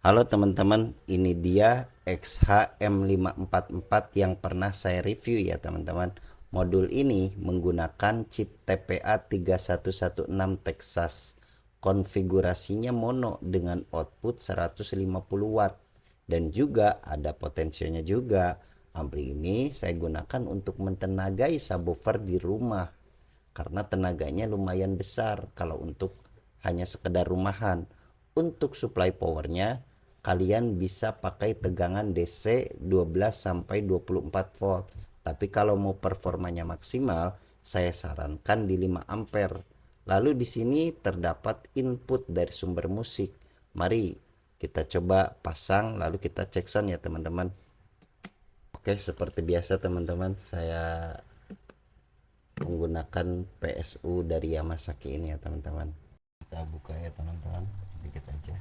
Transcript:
Halo teman-teman, ini dia xh-M544 yang pernah saya review ya teman-teman. Modul ini menggunakan chip TPA 3116 Texas. Konfigurasinya mono dengan output 150 watt dan juga ada potensionya juga. Ampli ini saya gunakan untuk mentenagai subwoofer di rumah karena tenaganya lumayan besar kalau untuk hanya sekedar rumahan. Untuk supply powernya kalian bisa pakai tegangan DC 12 sampai 24 volt. Tapi kalau mau performanya maksimal, saya sarankan di 5 ampere. Lalu di sini terdapat input dari sumber musik. Mari kita coba pasang lalu kita cek sound ya teman-teman. Oke, seperti biasa teman-teman, saya menggunakan PSU dari Yamazaki ini ya teman-teman. Kita buka ya teman-teman, sedikit aja.